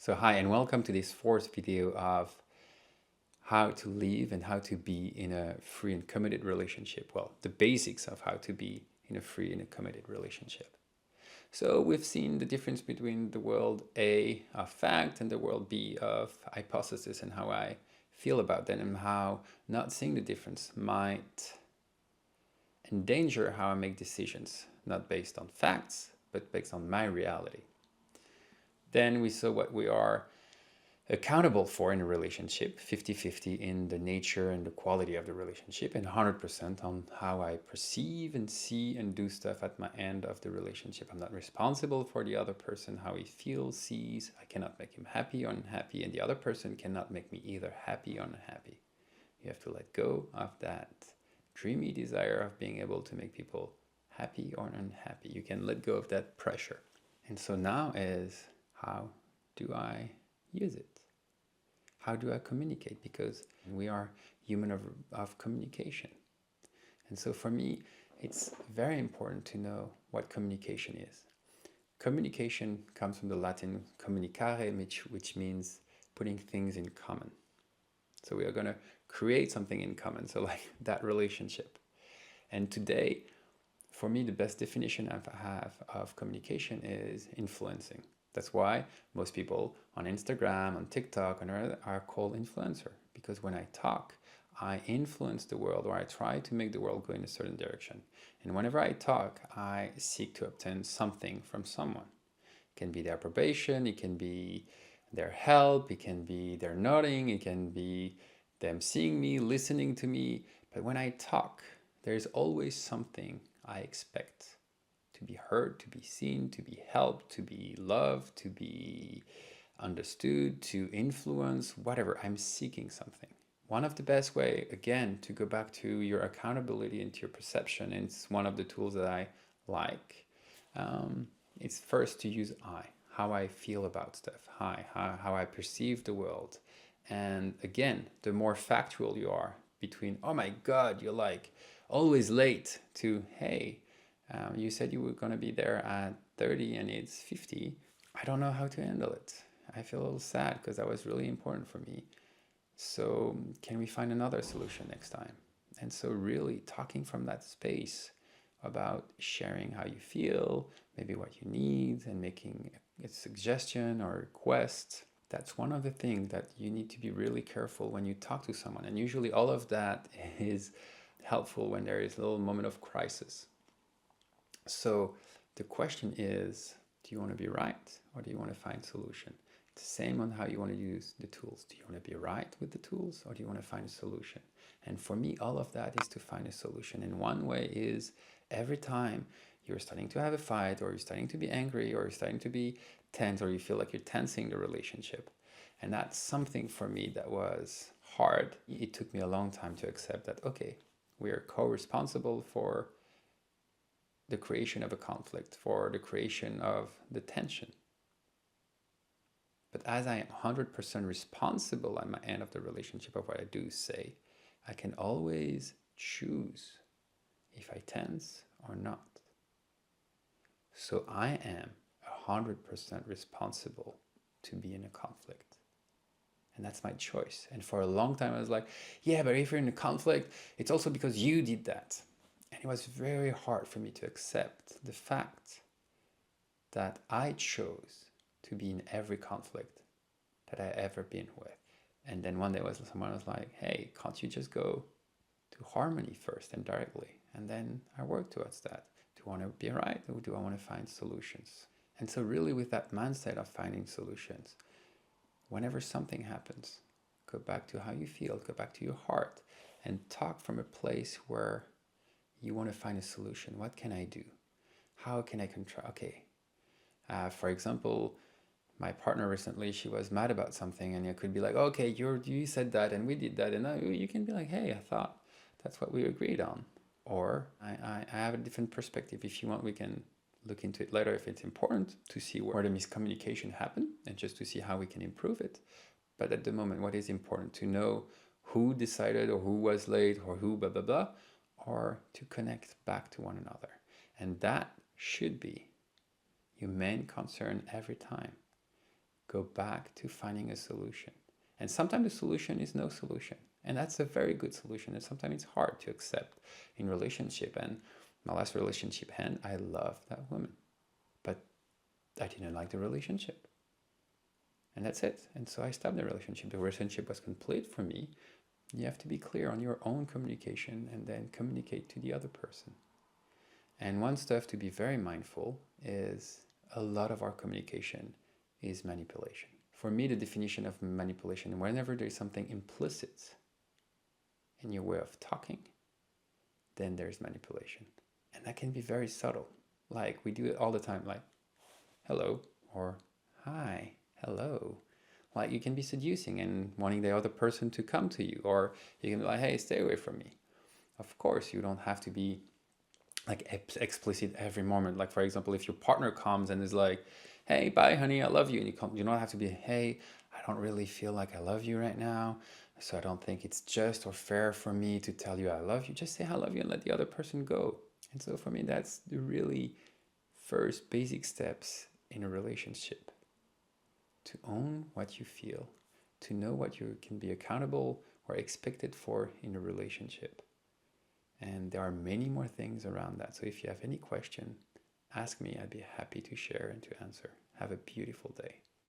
So hi and welcome to this fourth video of how to live and how to be in a free and committed relationship. Well, the basics of how to be in a free and a committed relationship. So we've seen the difference between the world A of fact and the world B of hypothesis and how I feel about them and how not seeing the difference might endanger how I make decisions, not based on facts, but based on my reality. Then we saw what we are accountable for in a relationship, 50-50 in the nature and the quality of the relationship, and 100% on how I perceive and see and do stuff at my end of the relationship. I'm not responsible for the other person, how he feels, sees. I cannot make him happy or unhappy, and the other person cannot make me either happy or unhappy. You have to let go of that dreamy desire of being able to make people happy or unhappy. You can let go of that pressure. And so now is, how do I use it? How do I communicate? Because we are human of communication. And so for me, it's very important to know what communication is. Communication comes from the Latin communicare, which means putting things in common. So we are going to create something in common, so like that relationship. And today, for me, the best definition I have of communication is influencing. That's why most people on Instagram, on TikTok, are called influencer. Because when I talk, I influence the world, or I try to make the world go in a certain direction. And whenever I talk, I seek to obtain something from someone. It can be their approbation, it can be their help, it can be their nodding, it can be them seeing me, listening to me. But when I talk, there's always something I expect. To be heard, to be seen, to be helped, to be loved, to be understood, to influence, whatever. I'm seeking something. One of the best way, again, to go back to your accountability and to your perception, and it's one of the tools that I like, it's first to use I, how I feel about stuff, how I perceive the world. And again, the more factual you are between, oh my God, you're like always late, to, hey, you said you were going to be there at 30 and it's 50. I don't know how to handle it. I feel a little sad because that was really important for me. So can we find another solution next time? And so really talking from that space about sharing how you feel, maybe what you need, and making a suggestion or request. That's one of the things that you need to be really careful when you talk to someone. And usually all of that is helpful when there is a little moment of crisis. So the question is, do you want to be right or do you want to find solution? It's the same on how you want to use the tools. Do you want to be right with the tools or do you want to find a solution? And for me, all of that is to find a solution. And one way is every time you're starting to have a fight or you're starting to be angry or you're starting to be tense or you feel like you're tensing the relationship. And that's something for me that was hard. It took me a long time to accept that, okay, we are co-responsible for the creation of a conflict, for the creation of the tension. But as I am 100% responsible at my end of the relationship of what I do say, I can always choose if I tense or not. So I am 100% responsible to be in a conflict. And that's my choice. And for a long time I was like, yeah, but if you're in a conflict, it's also because you did that. And it was very hard for me to accept the fact that I chose to be in every conflict that I ever been with. And then one day someone was like, hey, can't you just go to harmony first and directly? And then I work towards that. Do I want to be right or do I want to find solutions? And so really with that mindset of finding solutions, whenever something happens, go back to how you feel, go back to your heart and talk from a place where you want to find a solution. What can I do? How can I control? Okay. For example, my partner recently, she was mad about something and you could be like, okay, you said that and we did that. And you can be like, hey, I thought that's what we agreed on. Or I have a different perspective. If you want, we can look into it later if it's important to see where the miscommunication happened and just to see how we can improve it. But at the moment, what is important to know who decided or who was late or who blah, blah, blah, or to connect back to one another. And that should be your main concern every time. go back to finding a solution. And sometimes the solution is no solution. And that's a very good solution. And sometimes it's hard to accept in relationship. And my last relationship end, I loved that woman. But I didn't like the relationship. And that's it. And so I stopped the relationship. The relationship was complete for me. You have to be clear on your own communication and then communicate to the other person. And one stuff to be very mindful is a lot of our communication is manipulation. For me, the definition of manipulation, whenever there's something implicit in your way of talking, then there's manipulation. And that can be very subtle. Like we do it all the time, like hello or hi, hello. Like you can be seducing and wanting the other person to come to you, or you can be like, hey, stay away from me. Of course, you don't have to be like explicit every moment. Like for example, if your partner comes and is like, hey, bye honey, I love you, and you don't have to be, hey, I don't really feel like I love you right now, so I don't think it's just or fair for me to tell you I love you. Just say I love you and let the other person go. And so for me, that's the really first basic steps in a relationship: to own what you feel, to know what you can be accountable or expected for in a relationship. And there are many more things around that. So if you have any question, ask me. I'd be happy to share and to answer. Have a beautiful day.